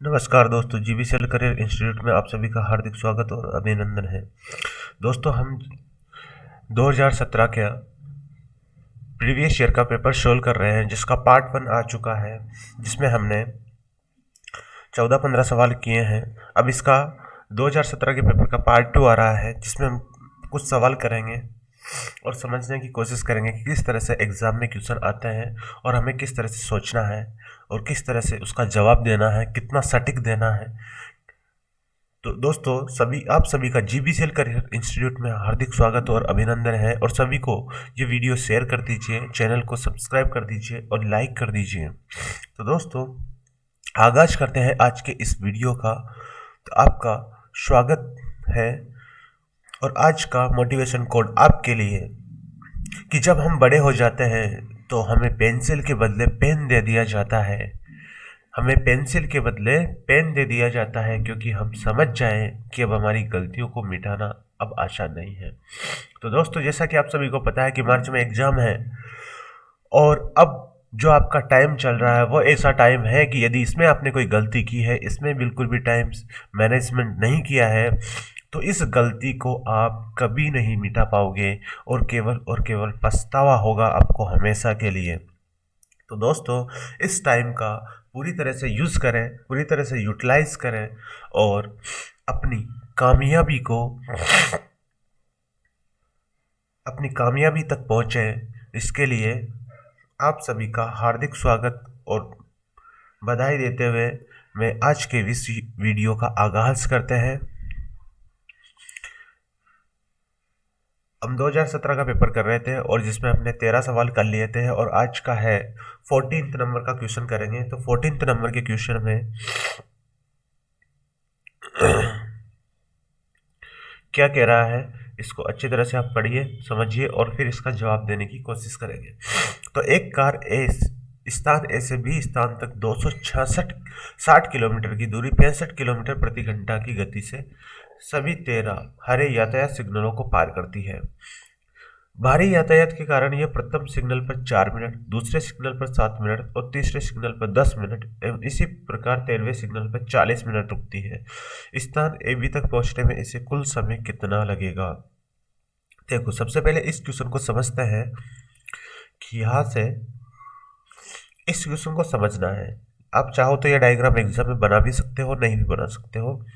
नमस्कार दोस्तों, जीवीसीएल career institute में आप सभी का हार्दिक स्वागत और अभिनंदन है। दोस्तों, हम 2017 का प्रीवियस ईयर का पेपर सोल्व कर रहे हैं, जिसका पार्ट 1 आ चुका है, जिसमें हमने 14-15 सवाल किए हैं। अब इसका 2017 के पेपर का पार्ट 2 आ रहा है, जिसमें हम कुछ सवाल करेंगे और समझने की कोशिश करेंगे कि किस तरह से एग्ज़ाम में क्वेश्चन आते हैं और हमें किस तरह से सोचना है और किस तरह से उसका जवाब देना है, कितना सटीक देना है। तो दोस्तों, आप सभी का जीबीसीएल करियर इंस्टीट्यूट में हार्दिक स्वागत और अभिनंदन है, और सभी को ये वीडियो शेयर कर दीजिए, चैनल को सब्सक्राइब कर दीजिए और लाइक कर दीजिए। तो दोस्तों, आगाज करते हैं आज के इस वीडियो का। तो आपका स्वागत है, और आज का मोटिवेशन कोड आपके लिए कि जब हम बड़े हो जाते हैं तो हमें पेंसिल के बदले पेन दे दिया जाता है। हमें पेंसिल के बदले पेन दे दिया जाता है, क्योंकि हम समझ जाएं कि अब हमारी गलतियों को मिटाना अब आसान नहीं है। तो दोस्तों, जैसा कि आप सभी को पता है कि मार्च में एग्जाम है, और अब जो आपका टाइम चल रहा है वो ऐसा टाइम है कि यदि इसमें आपने कोई गलती की है, इसमें बिल्कुल भी टाइम मैनेजमेंट नहीं किया है, तो इस गलती को आप कभी नहीं मिटा पाओगे, और केवल पछतावा होगा आपको हमेशा के लिए। तो दोस्तों, इस टाइम का पूरी तरह से यूज़ करें, पूरी तरह से यूटिलाइज करें, और अपनी कामयाबी को अपनी कामयाबी तक पहुँचे। इसके लिए आप सभी का हार्दिक स्वागत और बधाई देते हुए मैं आज के इस वीडियो का आगाज़ करते हैं। हम 2017 का पेपर कर रहे थे, और जिसमें हमने 13 सवाल कर लिए थे, और आज का है 14th नंबर का क्वेश्चन करेंगे। तो 14th नंबर के क्वेश्चन में क्या कह रहा है, इसको अच्छी तरह से आप पढ़िए, समझिए, और फिर इसका जवाब देने की कोशिश करेंगे। तो एक कार स्थान ए से बी स्थान तक 266 किलोमीटर की दूरी 65 किलोमीटर प्रति घंटा की गति से सभी 13 हरे यातायात सिग्नलों को पार करती है। भारी यातायात के कारण यह प्रथम सिग्नल पर 4 मिनट, दूसरे सिग्नल पर 7 मिनट और तीसरे सिग्नल पर 10 मिनट एवं इसी प्रकार 13वें सिग्नल पर 40 मिनट रुकती है। स्थान ए बी तक पहुंचने में इसे कुल समय कितना लगेगा? देखो, सबसे पहले इस क्वेश्चन को समझते हैं कि यहाँ से इस क्वेश्चन को समझना है। आप चाहो तो यह डायग्राम एग्जाम में बना भी सकते हो, नहीं भी बना सकते हो।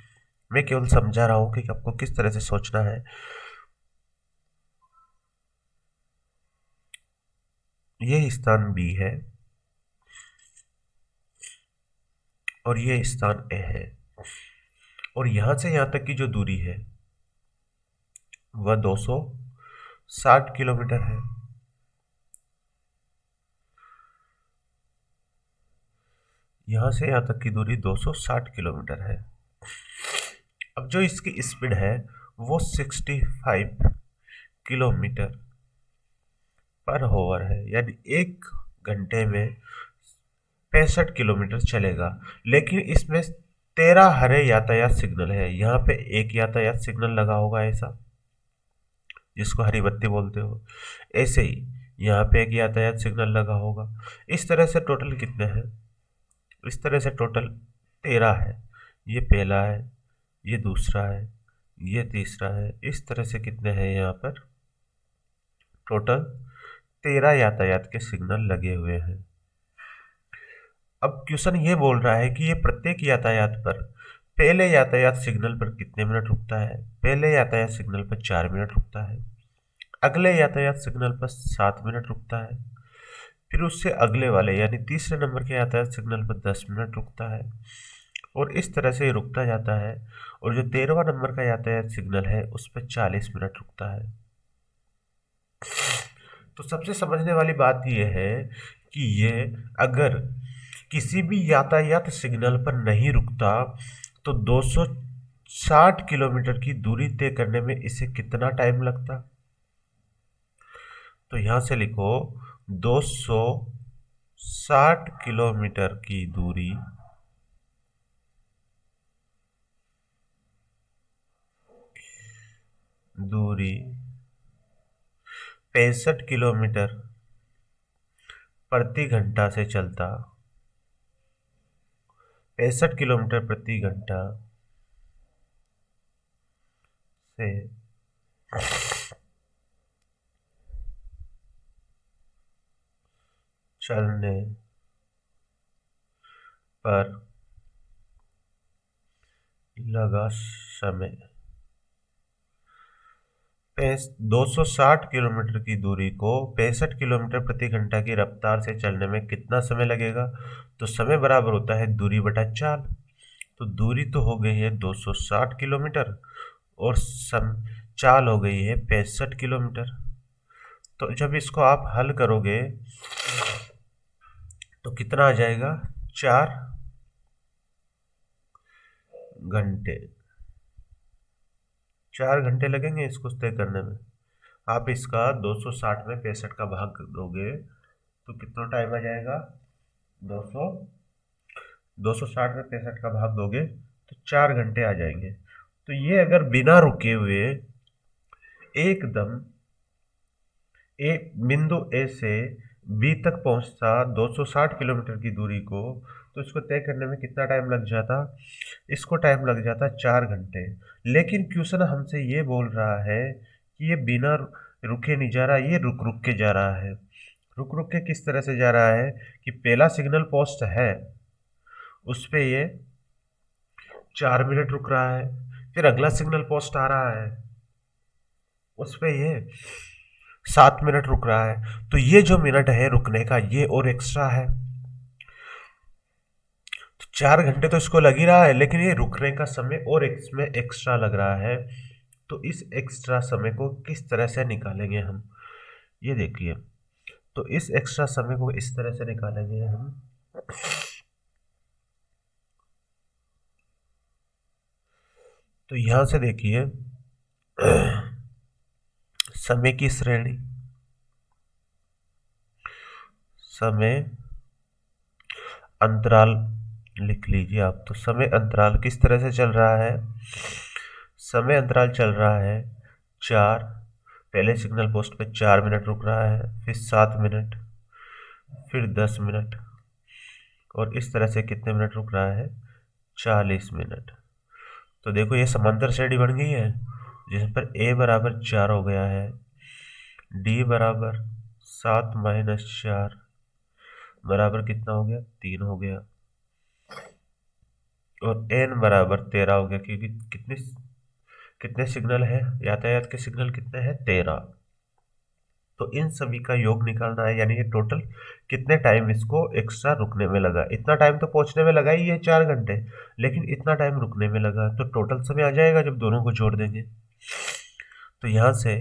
मैं केवल समझा रहा हूँ कि आपको किस तरह से सोचना है। यह स्थान बी है और ये स्थान ए है, और यहां से यहां तक की जो दूरी है वह 260 किलोमीटर है। यहां से यहां तक की दूरी 260 किलोमीटर है। अब जो इसकी स्पीड है वो 65 किलोमीटर पर आवर है, यानी 1 घंटे में 65 किलोमीटर चलेगा। लेकिन इसमें 13 हरे यातायात सिग्नल है। यहाँ पे एक यातायात सिग्नल लगा होगा ऐसा, जिसको हरी बत्ती बोलते हो। ऐसे ही यहाँ पे एक यातायात सिग्नल लगा होगा। इस तरह से टोटल कितने हैं? इस तरह से टोटल 13 है। ये पहला है, ये दूसरा है, ये तीसरा है। इस तरह से कितने हैं यहाँ पर? टोटल 13 यातायात के सिग्नल लगे हुए हैं। अब क्वेश्चन ये बोल रहा है कि ये प्रत्येक यातायात पर पहले यातायात सिग्नल पर कितने मिनट रुकता है? पहले यातायात सिग्नल पर 4 मिनट रुकता है, अगले यातायात सिग्नल पर 7 मिनट रुकता है, फिर उससे अगले वाले यानी तीसरे नंबर के यातायात सिग्नल पर 10 मिनट रुकता है, और इस तरह से ये रुकता जाता है। और जो 13वां नंबर का यातायात सिग्नल है उस पर 40 मिनट रुकता है। तो सबसे समझने वाली बात यह है कि ये अगर किसी भी यातायात सिग्नल पर नहीं रुकता तो 260 किलोमीटर की दूरी तय करने में इसे कितना टाइम लगता? तो यहां से लिखो 260 किलोमीटर की दूरी 65 किलोमीटर प्रति घंटा से चलता 65 किलोमीटर प्रति घंटा से चलने पर लगा समय 260 किलोमीटर की दूरी को 65 किलोमीटर प्रति घंटा की रफ्तार से चलने में कितना समय लगेगा? तो समय बराबर होता है दूरी बटा चाल। तो दूरी तो हो गई है 260 किलोमीटर और चाल हो गई है 65 किलोमीटर। तो जब इसको आप हल करोगे तो कितना आ जाएगा? 4 घंटे। 4 घंटे लगेंगे इसको तय करने में। आप इसका 260 में 65 का भाग दोगे तो कितना टाइम आ जाएगा? 200 260 में 65 का भाग दोगे तो 4 घंटे आ जाएंगे। तो ये अगर बिना रुके हुए एकदम एक बिंदु ए से बी तक पहुंचता 260 किलोमीटर की दूरी को, तो इसको तय करने में कितना टाइम लग जाता? इसको टाइम लग जाता 4 घंटे। लेकिन क्वेश्चन हमसे ये बोल रहा है कि ये बिना रुके नहीं जा रहा, ये रुक रुक के जा रहा है। रुक रुक के किस तरह से जा रहा है कि पहला सिग्नल पोस्ट है उस पे ये 4 मिनट रुक रहा है, फिर अगला सिग्नल पोस्ट आ रहा है उस पे ये 7 मिनट रुक रहा है। तो ये जो मिनट है रुकने का ये और एक्स्ट्रा है। तो 4 घंटे तो इसको लग ही रहा है, लेकिन ये रुकने का समय और इसमें एक्स्ट्रा लग रहा है। तो इस एक्स्ट्रा समय को किस तरह से निकालेंगे हम, ये देखिए। तो इस एक्स्ट्रा समय को इस तरह से निकालेंगे हम। तो यहां से देखिए समय की श्रेणी, समय अंतराल लिख लीजिए आप। तो समय अंतराल किस तरह से चल रहा है? समय अंतराल चल रहा है 4, पहले सिग्नल पोस्ट पे 4 मिनट रुक रहा है, फिर 7 मिनट, फिर 10 मिनट, और इस तरह से कितने मिनट रुक रहा है? 40 मिनट। तो देखो ये समांतर श्रेणी बन गई है जिस पर a बराबर 4 हो गया है, d बराबर 7 - 4 बराबर कितना हो गया? 3 हो गया, और n बराबर 13 हो गया, क्योंकि कितने कितने सिग्नल है, यातायात के सिग्नल कितने हैं? 13। तो इन सभी का योग निकालना है, यानी ये टोटल कितने टाइम इसको एक्स्ट्रा रुकने में लगा। इतना टाइम तो पहुंचने में लगा ही है 4 घंटे, लेकिन इतना टाइम रुकने में लगा, तो टोटल समय आ जाएगा जब दोनों को जोड़ देंगे। तो यहाँ से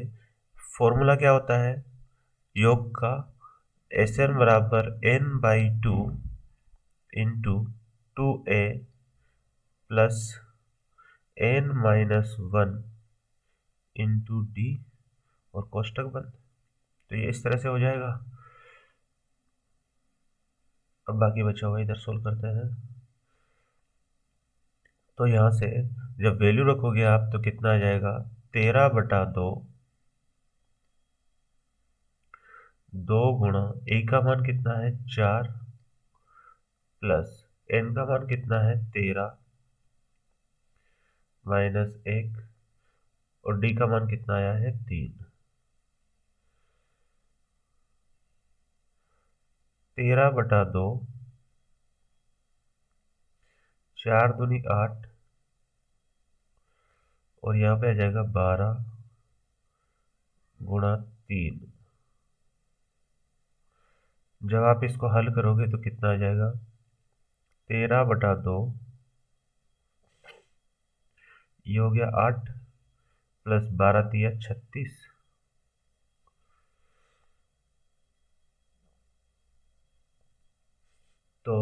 फॉर्मूला क्या होता है योग का? Sn बराबर n/2 into 2a plus n-1 into D और कोष्टक बंद। तो ये इस तरह से हो जाएगा। अब बाकी बचा हुआ इधर सोल्व करते हैं। तो यहाँ से जब वैल्यू रखोगे आप तो कितना आ जाएगा? 13/2 2 गुणा ए का मान कितना है? 4 प्लस एन का मान कितना है? 13 -1 और डी का मान कितना आया है? 3। 13/2 4 दूनी 8 और यहाँ पे आ जाएगा 12 गुणा 3। जब आप इसको हल करोगे तो कितना आ जाएगा? 13/2 ये हो गया 8 प्लस 12 तिया 36। तो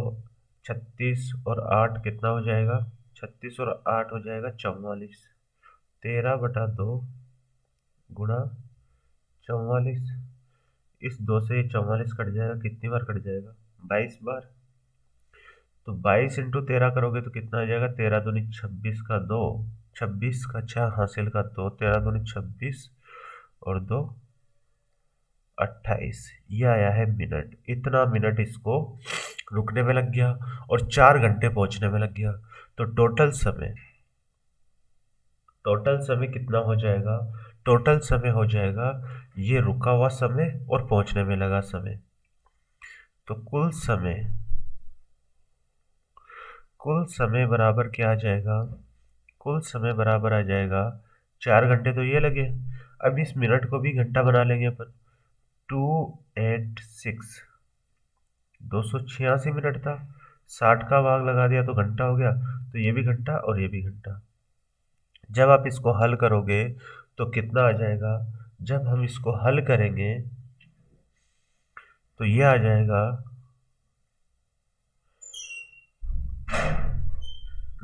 36 और 8 कितना हो जाएगा? 36 और 8 हो जाएगा 44। 13/2 गुणा 44, इस 2 से 44 कट जाएगा, कितनी बार कट जाएगा? 22 बार। तो 22 इंटू 13 करोगे तो कितना आ जाएगा? 13 दूनी 26 का 2, 26 का 6 हासिल का 2, 13 दूनी 26 और 2 28। ये आया है मिनट। इतना मिनट इसको रुकने में लग गया और 4 घंटे पहुंचने में लग गया। तो टोटल समय कितना हो जाएगा? टोटल समय हो जाएगा ये रुका हुआ समय और पहुंचने में लगा समय। तो कुल समय बराबर क्या आ जाएगा? कुल समय बराबर आ जाएगा 4 घंटे तो ये लगे। अब इस मिनट को भी घंटा बना लेंगे अपन। 286 286 मिनट था, 60 का भाग लगा दिया तो घंटा हो गया। तो ये भी घंटा और ये भी घंटा। जब आप इसको हल करोगे तो कितना आ जाएगा? जब हम इसको हल करेंगे तो ये आ जाएगा,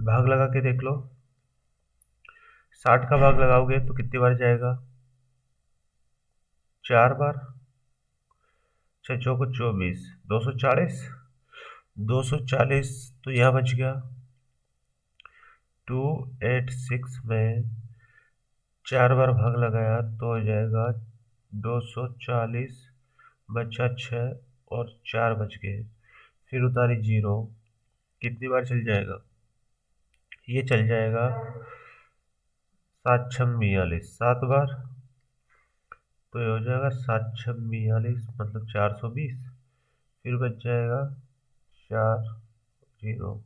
भाग लगा के देख लो, 60 का भाग लगाओगे तो कितनी बार जाएगा? 4 बार। 6 चौको 24, 240। 240 तो यह बच गया। 286 में 4 बार भाग लगाया तो हो जाएगा 240, बचा 6 और 4 बच गए। फिर उतारी 0, कितनी बार चल जाएगा? ये चल जाएगा 7 छंग 42, 7 बार। तो ये हो जाएगा 7 छंग 42 मतलब 420। फिर बच जाएगा 4 0,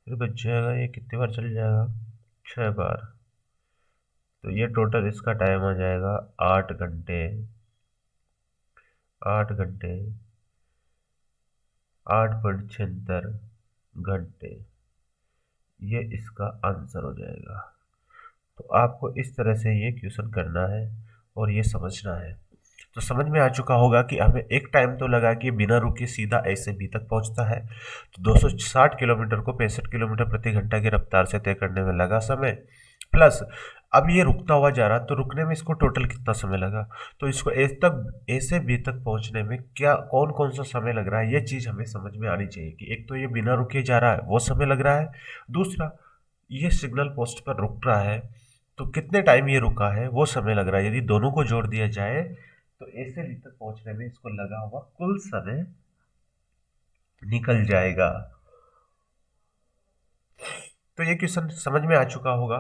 फिर बच जाएगा ये कितनी बार चल जाएगा? 6 बार। तो ये टोटल इसका टाइम आ जाएगा 8 घंटे। 8 घंटे, 8.76 घंटे, ये इसका आंसर हो जाएगा। तो आपको इस तरह से ये क्वेश्चन करना है और ये समझना है। तो समझ में आ चुका होगा कि हमें एक टाइम तो लगा कि बिना रुके सीधा ए से बी तक पहुंचता है। तो 260 किलोमीटर को 65 किलोमीटर प्रति घंटा की रफ्तार से तय करने में लगा समय, प्लस अब ये रुकता हुआ जा रहा, तो रुकने में इसको टोटल कितना समय लगा। तो इसको ए से बी तक पहुंचने में क्या कौन कौन सा समय लग रहा है, ये चीज़ हमें समझ में आनी चाहिए कि एक तो ये बिना रुके जा रहा है वो समय लग रहा है, दूसरा ये सिग्नल पोस्ट पर रुक रहा है तो कितने टाइम ये रुका है वो समय लग रहा है। यदि दोनों को जोड़ दिया जाए तो ए से बी तक पहुंचने में इसको लगा हुआ कुल समय निकल जाएगा। तो ये क्वेश्चन समझ में आ चुका होगा।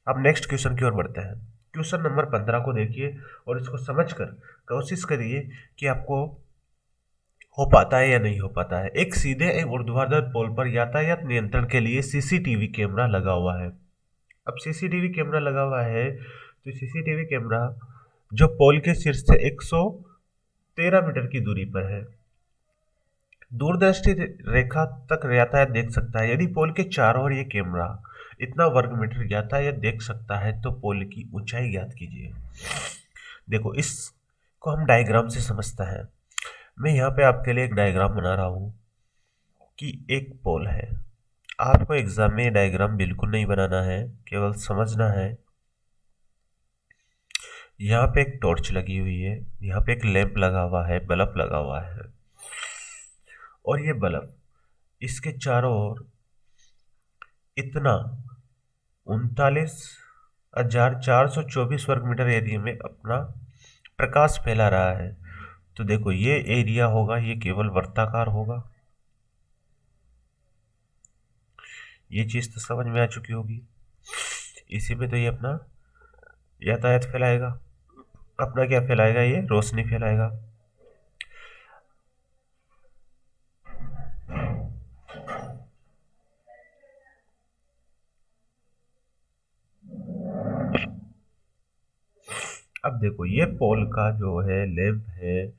अब नेक्स्ट क्वेश्चन की ओर बढ़ते हैं। क्वेश्चन नंबर 15 को देखिए और इसको समझकर कोशिश करिए कि आपको हो पाता है या नहीं हो पाता है। एक सीधे एवं ऊर्ध्वाधर पोल पर यातायात नियंत्रण के लिए सीसीटीवी कैमरा लगा हुआ है। अब सीसीटीवी कैमरा लगा हुआ है तो सीसीटीवी कैमरा जो पोल के शीर्ष से 113 मीटर की दूरी पर है, दूरदृष्टि रेखा तक यातायात देख सकता है। यदि पोल के चारों ओर ये कैमरा इतना वर्ग मीटर यातायात देख सकता है तो पोल की ऊंचाई ज्ञात कीजिए। देखो इसको हम डायग्राम से समझते हैं। मैं यहाँ पे आपके लिए एक डायग्राम बना रहा हूँ कि एक पोल है। आपको एग्जाम में डायग्राम बिल्कुल नहीं बनाना है, केवल समझना है। यहाँ पे एक टॉर्च लगी हुई है, यहाँ पे एक लैंप लगा हुआ है, बल्ब लगा हुआ है, और ये बल्ब इसके चारों ओर इतना 39,424 वर्ग मीटर एरिया में अपना प्रकाश फैला रहा है। तो देखो ये एरिया होगा, ये केवल वृत्ताकार होगा। ये चीज तो समझ में आ चुकी होगी। इसी में तो ये अपना यातायात फैलाएगा, अपना क्या फैलाएगा? ये रोशनी फैलाएगा। अब देखो ये पोल का जो है लैंप है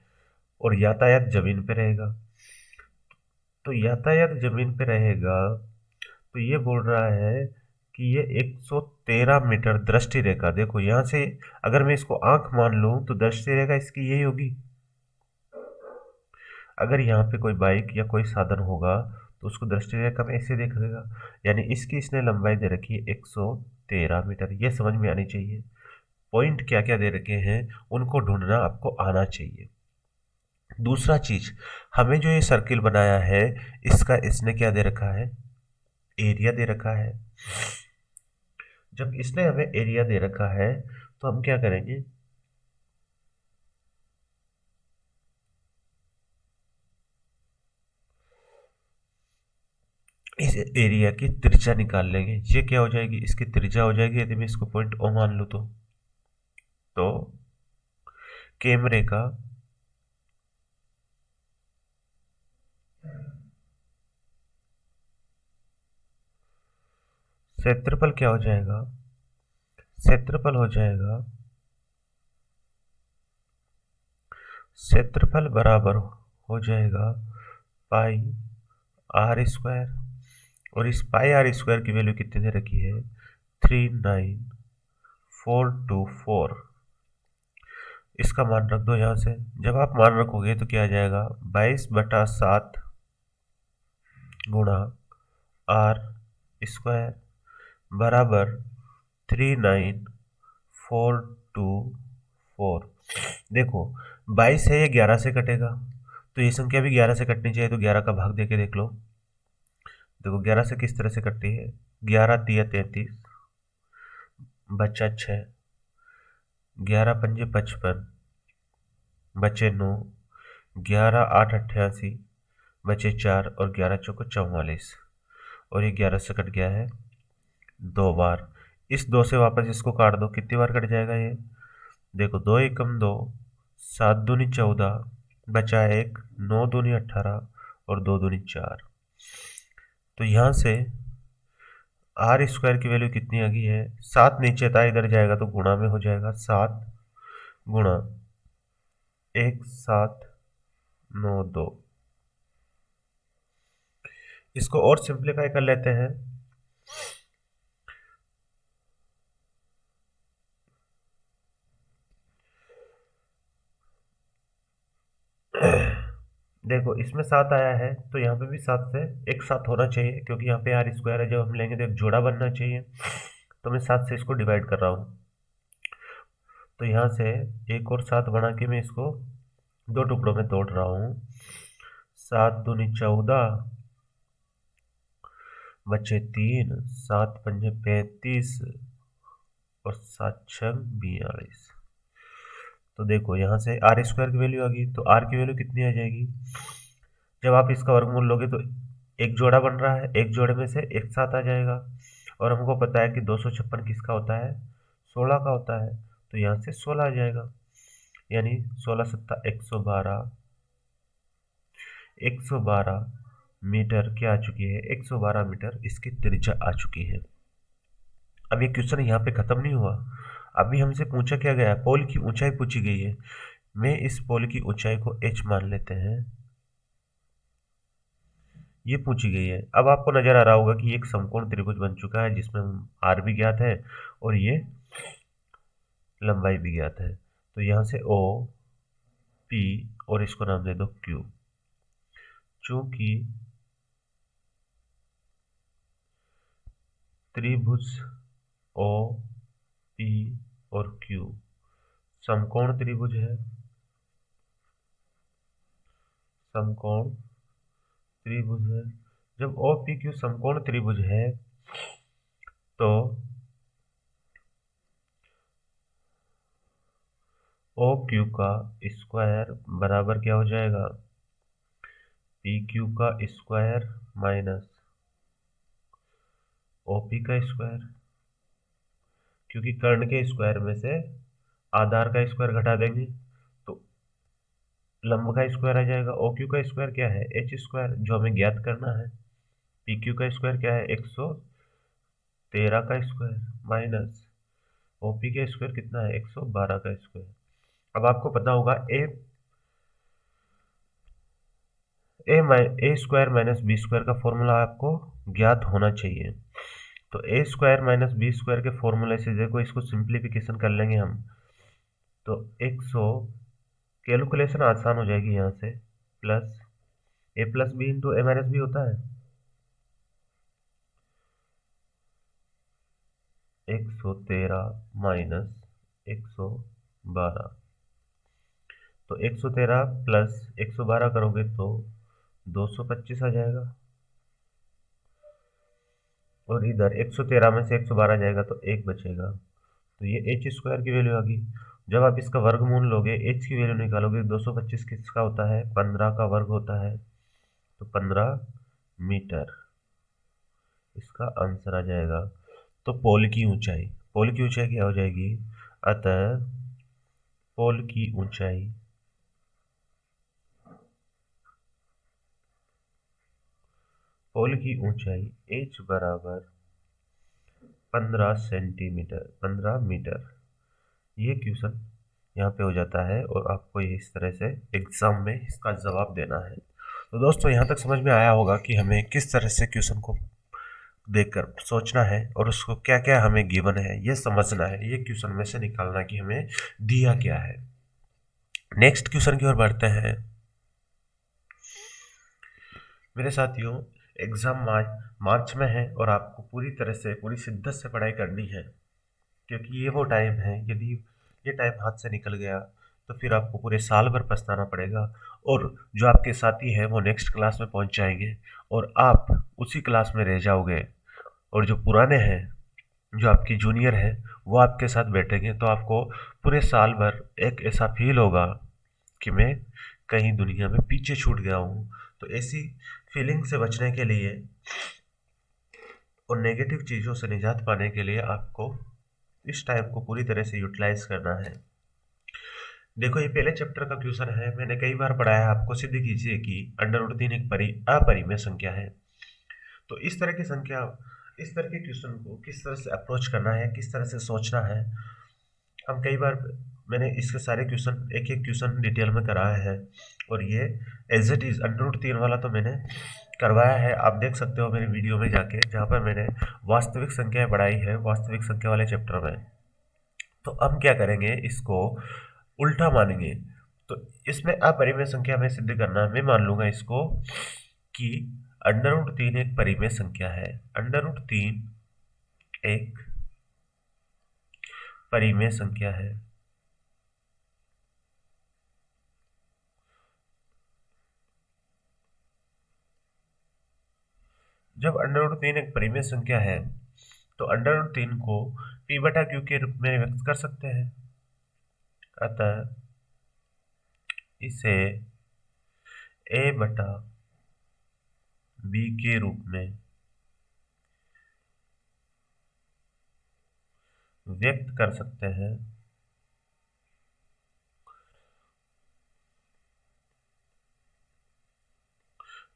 और यातायात जमीन पे रहेगा। तो यातायात जमीन पे रहेगा तो ये बोल रहा है कि ये 113 मीटर दृष्टि रेखा, देखो यहाँ से अगर मैं इसको आंख मान लूं तो दृष्टि रेखा इसकी यही होगी। अगर यहाँ पे कोई बाइक या कोई साधन होगा तो उसको दृष्टि रेखा में ऐसे देखेगा, यानी इसकी इसने लंबाई दे रखी है 113 मीटर। ये समझ में आनी चाहिए। पॉइंट क्या क्या दे रखे हैं उनको ढूंढना आपको आना चाहिए। दूसरा चीज, हमें जो ये सर्किल बनाया है इसका इसने क्या दे रखा है? एरिया दे रखा है। जब इसने हमें एरिया दे रखा है तो हम क्या करेंगे? इस एरिया की त्रिज्या निकाल लेंगे। ये क्या हो जाएगी, इसकी त्रिज्या हो जाएगी, यदि मैं इसको पॉइंट ओ मान लूँ तो कैमरे का क्षेत्रफल क्या हो जाएगा, क्षेत्रफल हो जाएगा, क्षेत्रफल बराबर हो जाएगा पाई आर स्क्वायर। और इस पाई आर स्क्वायर की वैल्यू कितनी दे रखी है, 39424। इसका मान रख दो यहाँ से। जब आप मान रखोगे तो क्या आ जाएगा, 22/7 गुणा आर स्क्वायर बराबर 39424। देखो 22 है, ये 11 से कटेगा, तो ये संख्या भी 11 से कटनी चाहिए, तो 11 का भाग देके देख लो। देखो 11 से किस तरह से कटती है, 11 तिया 33, बचा 6, 11 पंजे 55, बचे 9, 11 8 88, बचे 4 और 11 चौको 44। और ये 11 से कट गया है 2 बार। इस 2 से वापस इसको काट दो, कितनी बार कट जाएगा ये, देखो 2 एकम 2, 7 दूनी 14, बचा 1, 9 दूनी 18 और 2 दूनी 4। तो यहाँ से आर स्क्वायर की वैल्यू कितनी आ गई है, 7 नीचे था, इधर जाएगा तो गुणा में हो जाएगा, 7 गुणा 1792। इसको और सिंप्लीफाई कर लेते हैं। देखो इसमें 7 आया है, तो यहाँ पे भी 7 से एक साथ होना चाहिए, क्योंकि यहाँ पे आर स्क्वायर है, जब हम लेंगे तो एक जोड़ा बनना चाहिए। तो मैं 7 से इसको डिवाइड कर रहा हूँ, तो यहाँ से एक और 7 बना के मैं इसको 2 टुकड़ों में तोड़ रहा हूँ। 7 दूनी 14, बचे 3, 7 पंजे 35 और 7 छः 42। तो देखो यहाँ से आर स्क्वायर की वैल्यू आ गई, तो आर की वैल्यू कितनी आ जाएगी, जब आप इसका वर्गमूल लोगे तो एक जोड़ा बन रहा है, एक जोड़े में से एक साथ आ जाएगा। और हमको पता है कि 256 किसका होता है, 16 का होता है, तो यहाँ से 16 आ जाएगा, यानी 16 सत्ता 112, 112 मीटर क्या आ चुकी है, 112 मीटर इसकी त्रिज्या आ चुकी है। अब ये क्वेश्चन यहाँ पे खत्म नहीं हुआ, अभी हमसे पूछा क्या गया, पोल की ऊंचाई पूछी गई है। मैं इस पोल की ऊंचाई को h मान लेते हैं, ये पूछी गई है। अब आपको नजर आ रहा होगा कि एक समकोण त्रिभुज बन चुका है, जिसमें आर भी ज्ञात है और ये लंबाई भी ज्ञात है। तो यहाँ से ओ पी और इसको नाम दे दो क्यू। चूंकि त्रिभुज ओ पी और क्यू समकोण त्रिभुज है, समकोण त्रिभुज है, जब ओ पी क्यू समकोण त्रिभुज है तो ओ क्यू का स्क्वायर बराबर क्या हो जाएगा, पी क्यू का स्क्वायर माइनस ओ पी का स्क्वायर, क्योंकि कर्ण के स्क्वायर में से आधार का स्क्वायर घटा देंगे तो लंब का स्क्वायर आ जाएगा। ओ क्यू का स्क्वायर क्या है, एच स्क्वायर, जो हमें ज्ञात करना है। पी क्यू का स्क्वायर क्या है, 113 का स्क्वायर माइनस ओ पी का स्क्वायर कितना है, 112 का स्क्वायर। अब आपको पता होगा ए स्क्वायर माइनस बी स्क्वायर का फॉर्मूला आपको ज्ञात होना चाहिए। तो ए स्क्वायर माइनस बी स्क्वायर के फॉर्मूले से देखो, इसको सिंप्लीफिकेशन कर लेंगे हम, तो 100 कैलकुलेशन आसान हो जाएगी यहाँ से, प्लस ए प्लस बी इंटू ए माइनस बी होता है 113 माइनस 112, तो 113 प्लस 112 करोगे तो 225 आ जाएगा, और इधर 113 में से 112 जाएगा तो 1 बचेगा। तो ये एच स्क्वायर की वैल्यू आ गई। जब आप इसका वर्गमूल लोगे, एच की वैल्यू निकालोगे, 225 किसका होता है, 15 का वर्ग होता है, तो 15 मीटर। इसका आंसर आ जाएगा। तो पोल की ऊंचाई, पोल की ऊंचाई क्या हो जाएगी? अतः पोल की ऊंचाई h बराबर 15 सेंटीमीटर, 15 मीटर। ये क्वेश्चन यहाँ पे हो जाता है और आपको ये इस तरह से एग्जाम में इसका जवाब देना है। तो दोस्तों यहाँ तक समझ में आया होगा कि हमें किस तरह से क्वेश्चन को देखकर सोचना है और उसको क्या क्या हमें गिवन है ये समझना है, ये क्वेश्चन में से निकालना कि हमें दिया क्या है। नेक्स्ट क्वेश्चन की ओर बढ़ते हैं मेरे साथियों। एग्जाम मार्च में है और आपको पूरी तरह से पूरी शिद्दत से पढ़ाई करनी है, क्योंकि ये वो टाइम है, यदि ये टाइम हाथ से निकल गया तो फिर आपको पूरे साल भर पछताना पड़ेगा। और जो आपके साथी हैं वो नेक्स्ट क्लास में पहुंच जाएंगे और आप उसी क्लास में रह जाओगे, और जो पुराने हैं, जो आपकी जूनियर हैं, वो आपके साथ बैठेंगे, तो आपको पूरे साल भर एक ऐसा फील होगा कि मैं कहीं दुनिया में पीछे छूट गया हूँ। तो ऐसी फीलिंग से बचने के लिए और नेगेटिव चीज़ों से निजात पाने के लिए आपको इस टाइम को पूरी तरह से यूटिलाइज करना है। देखो ये पहले चैप्टर का क्वेश्चन है, मैंने कई बार पढ़ाया है आपको। सिद्ध कीजिए कि √3 एक अपरिमेय संख्या है। तो इस तरह की संख्या, इस तरह के क्वेश्चन को किस तरह से अप्रोच करना है, किस तरह से सोचना है, हम कई बार, मैंने इसके सारे क्वेश्चन एक एक क्वेश्चन डिटेल में कराया है। और ये एज इट इज़ √3 वाला तो मैंने करवाया है, आप देख सकते हो मेरी वीडियो में जाके, जहाँ पर मैंने वास्तविक संख्याएं पढ़ाई है वास्तविक संख्या वाले चैप्टर में। तो हम क्या करेंगे, इसको उल्टा मानेंगे। तो इसमें अपरिमेय संख्या में सिद्ध करना, मैं मान लूंगा इसको कि √3 एक परिमेय संख्या है। √3 एक परिमेय संख्या है। जब √3 एक परिमेय संख्या है तो √3 को p/q के रूप में व्यक्त कर सकते हैं। अतः इसे a/b के रूप में व्यक्त कर सकते हैं,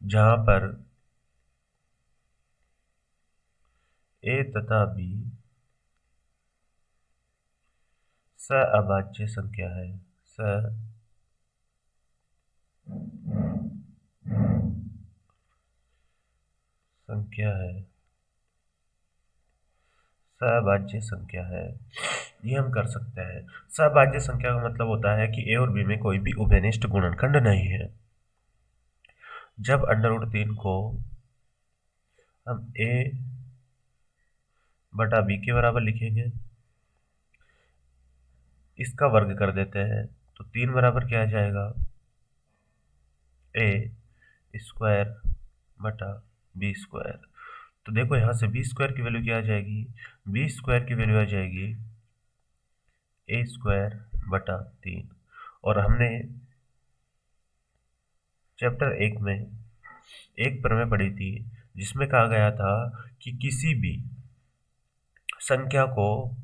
जहां पर a तथा b सअभाज्य संख्या है। सअभाज्य संख्या है, ये हम कर सकते हैं। सअभाज्य संख्या का मतलब होता है कि a और b में कोई भी उभयनिष्ठ गुणनखंड नहीं है। जब √3 को हम a/b के बराबर लिखेंगे, इसका वर्ग कर देते हैं, तो 3 बराबर क्या आ जाएगा, a²/b²। तो देखो यहाँ से b² की वैल्यू क्या आ जाएगी, b² की वैल्यू आ जाएगी a²/3। और हमने चैप्टर 1 में एक प्रमेय पढ़ी थी जिसमें कहा गया था कि किसी भी संख्या को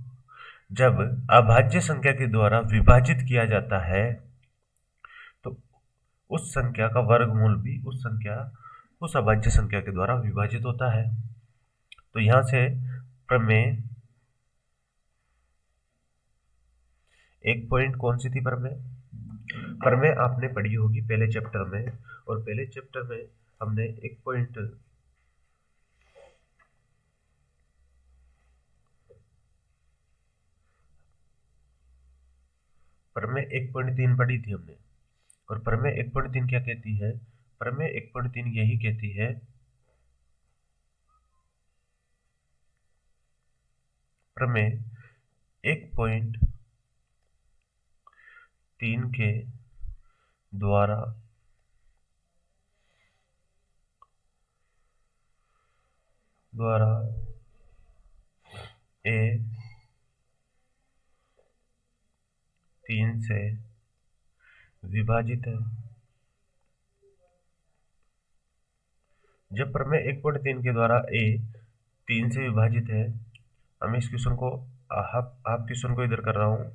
जब अभाज्य संख्या के द्वारा विभाजित किया जाता है तो उस संख्या का वर्गमूल भी उस अभाज्य संख्या के द्वारा विभाजित होता है। तो यहां से प्रमेय, एक पॉइंट कौन सी थी प्रमेय आपने पढ़ी होगी पहले चैप्टर में, और पहले चैप्टर में हमने एक पॉइंट प्रमेय 1.3 पढ़ी थी हमने। और प्रमेय 1.3 क्या कहती है, प्रमेय 1.3 यही कहती है प्रमेय 1.3 के द्वारा a3 से विभाजित है। जब प्रमेय 1.3 के द्वारा a 3 से विभाजित है। अब मैं इस क्वेश्चन को हाफ क्वेश्चन को इधर कर रहा हूँ,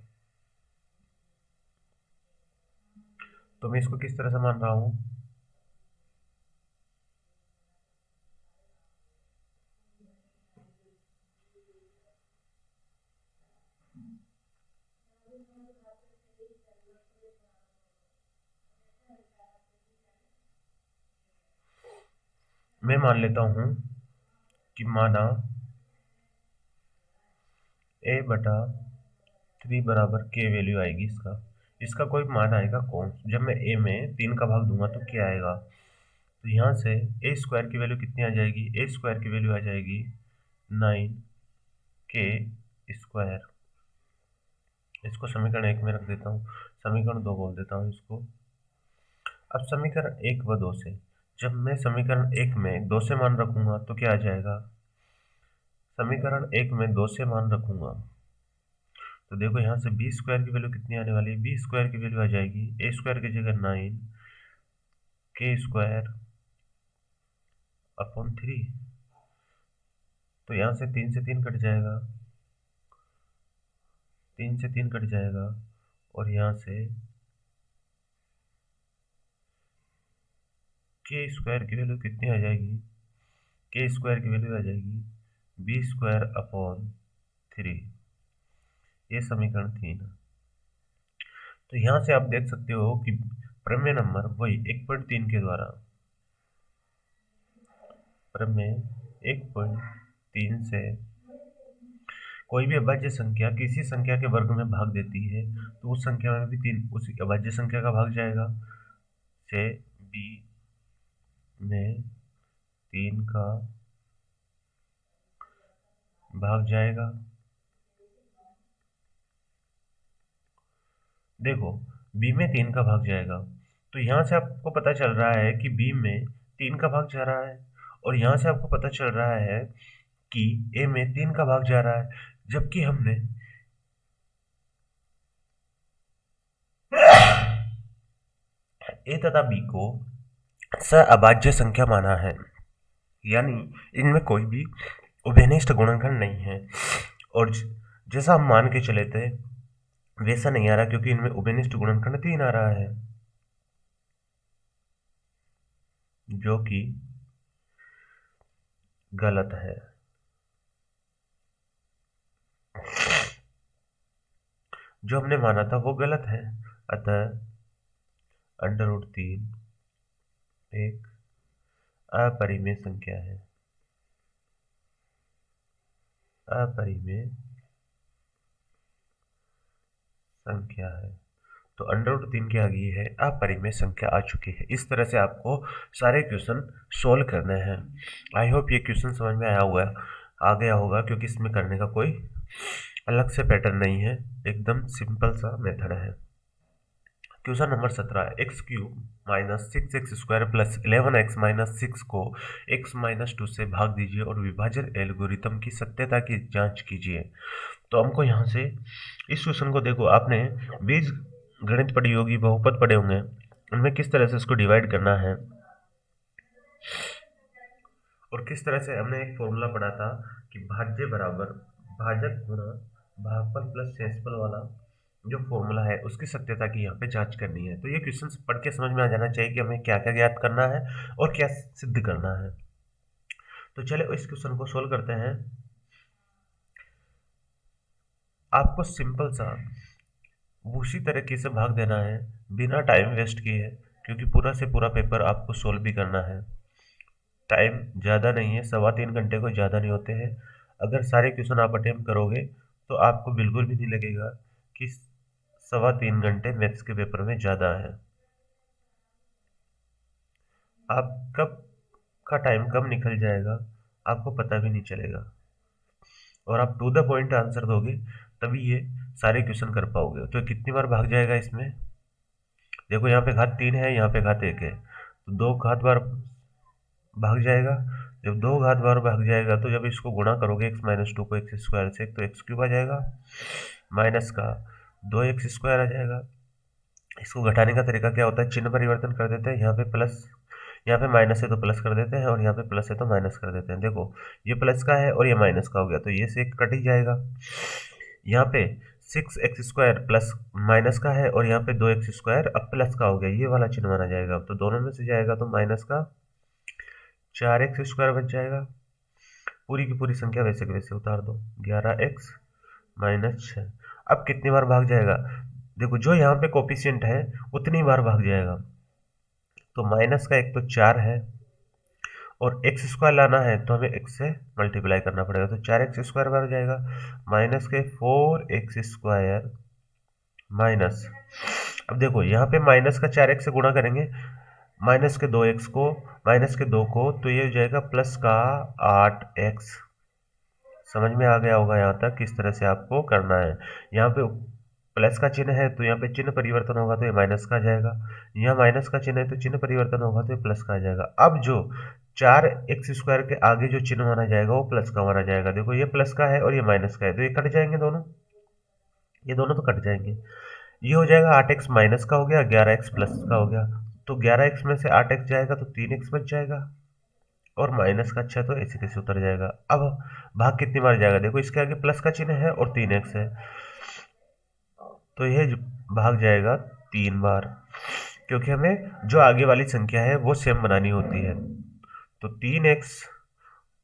तो मैं इसको किस तरह से मान रहा हूँ, मैं मान लेता हूँ कि माना a/3 बराबर k वैल्यू आएगी इसका कोई मान आएगा कौन, जब मैं a में 3 का भाग दूंगा तो क्या आएगा, तो यहाँ से ए स्क्वायर की वैल्यू कितनी आ जाएगी, ए स्क्वायर की वैल्यू आ जाएगी 9k²। इसको समीकरण 1 में रख देता हूँ, समीकरण 2 बोल देता हूँ इसको। अब समीकरण 1 व 2 से, जब मैं समीकरण 1 में 2 से मान रखूंगा तो क्या आ जाएगा, समीकरण 1 में 2 से मान रखूंगा तो देखो यहाँ से बी स्क्वायर की वैल्यू कितनी आने वाली है, बी स्क्वायर की वैल्यू आ जाएगी ए स्क्वायर की जगह 9k²/3। तो यहाँ से 3 से 3 कट जाएगा, 3 से 3 कट जाएगा, और यहाँ से k² की वैल्यू कितनी आ जाएगी, k² की वैल्यू आ जाएगी b²/3। ये समीकरण 3 है। तो यहाँ से आप देख सकते हो कि प्रमेय नंबर वही 1.3 के द्वारा, प्रमेय 1.3 से कोई भी अभाज्य संख्या किसी संख्या के वर्ग में भाग देती है तो उस संख्या में भी 3 उस अभाज्य संख्या का भाग जाएगा, से b में 3 का भाग जाएगा। देखो b में 3 का भाग जाएगा, तो यहाँ से आपको पता चल रहा है कि b में 3 का भाग जा रहा है, और यहाँ से आपको पता चल रहा है कि a में 3 का भाग जा रहा है, जबकि हमने a तथा b को सअभाज्य संख्या माना है, यानी इनमें कोई भी उभयनिष्ठ गुणनखंड नहीं है। और जैसा हम मान के चले थे वैसा नहीं आ रहा, क्योंकि इनमें उभयनिष्ठ गुणनखंड 3 आ रहा है, जो कि गलत है। जो हमने माना था वो गलत है, अतः √3 एक अपरिमेय संख्या है, अपरिमेय संख्या है। तो √3 क्या आ गई है, अपरिमेय संख्या आ चुकी है। इस तरह से आपको सारे क्वेश्चन सोल्व करने हैं। आई होप ये क्वेश्चन समझ में आ गया होगा, क्योंकि इसमें करने का कोई अलग से पैटर्न नहीं है, एकदम सिंपल सा मेथड है। Question number 17, x³ - 6x² + 11x - 6 को x - 2 से भाग दीजिए और विभाजन एल्गोरिथम की सत्यता की जांच कीजिए। तो हमको यहाँ से इस क्वेश्चन को, देखो आपने बीज गणित पढ़ी होगी, बहुपद पढ़े होंगे, उनमें किस तरह से इसको डिवाइड करना है, और किस तरह से हमने एक फॉर्मूला पढ़ा था कि भाज्य बराबर भाजक गुणा भागफल प्लस शेषफल वाला जो फॉर्मूला है उसकी सत्यता की यहाँ पे जांच करनी है। तो ये क्वेश्चन पढ़ के समझ में आ जाना चाहिए कि हमें क्या क्या ज्ञात करना है और क्या सिद्ध करना है। तो चले इस क्वेश्चन को सोल्व करते हैं। आपको सिंपल सा उसी तरीके से भाग देना है बिना टाइम वेस्ट किए, क्योंकि पूरा से पूरा पेपर आपको सोल्व भी करना है। टाइम ज़्यादा नहीं है, 3.25 घंटे को ज़्यादा नहीं होते हैं। अगर सारे क्वेश्चन आप अटेम्प्ट करोगे तो आपको बिल्कुल भी नहीं लगेगा कि 3.25 घंटे मैथ्स के पेपर में ज़्यादा है। आप कब का टाइम कब निकल जाएगा आपको पता भी नहीं चलेगा, और आप टू द पॉइंट आंसर दोगे तभी ये सारे क्वेश्चन कर पाओगे। तो कितनी बार भाग जाएगा इसमें, देखो यहाँ पे घात 3 है, यहाँ पे घात 1 है, तो 2 घात बार भाग जाएगा। जब 2 घात बार भाग जाएगा तो जब इसको गुणा करोगे x - 2 को x² से, तो x³ आ जाएगा, माइनस का 2x² आ जाएगा। इसको घटाने का तरीका क्या होता है, चिन्ह परिवर्तन कर देते हैं, यहाँ पे प्लस, यहाँ पे माइनस है तो प्लस कर देते हैं और यहाँ पे प्लस है तो माइनस कर देते हैं। देखो ये प्लस का है और ये माइनस का हो गया तो ये से कट ही जाएगा। यहाँ पे 6x² प्लस माइनस का है और यहाँ पे 2x² अब प्लस का हो गया, ये वाला चिन्ह माना जाएगा। तो दोनों में से जाएगा तो माइनस का 4x² बच जाएगा। पूरी की पूरी संख्या वैसे के वैसे उतार दो, 11x माइनस 6। अब कितनी बार भाग जाएगा? देखो जो यहाँ पे कोफिशिएंट है उतनी बार भाग जाएगा। तो माइनस का एक तो 4 है और x² लाना है तो हमें x से मल्टीप्लाई करना पड़ेगा, तो 4x² बार हो जाएगा। माइनस के 4x² माइनस, अब देखो यहाँ पे माइनस का 4x से गुणा करेंगे, माइनस के 2x को, माइनस के 2 को, तो ये हो जाएगा प्लस का 8x। समझ में आ गया होगा यहाँ तक किस तरह से आपको करना है। यहाँ पे प्लस का चिन्ह है तो यहाँ पे चिन्ह परिवर्तन होगा तो ये माइनस का आ जाएगा, यहाँ माइनस का चिन्ह है तो चिन्ह परिवर्तन होगा तो ये प्लस का आ जाएगा। अब जो 4x² के आगे जो चिन्ह माना जाएगा वो प्लस का माना जाएगा। देखो ये प्लस का है और ये माइनस का है तो ये कट जाएंगे दोनों, ये दोनों तो कट जाएंगे। ये हो जाएगा 8x माइनस का हो गया, 11x प्लस का हो गया। तो 11x में से 8x जाएगा तो 3x बच जाएगा और माइनस का 6 तो ऐसे कैसे उतर जाएगा। अब भाग कितनी बार जाएगा? देखो इसके आगे प्लस का चिन्ह है और 3x है तो यह भाग जाएगा 3 बार, क्योंकि हमें जो आगे वाली संख्या है वो सेम बनानी होती है। तो 3x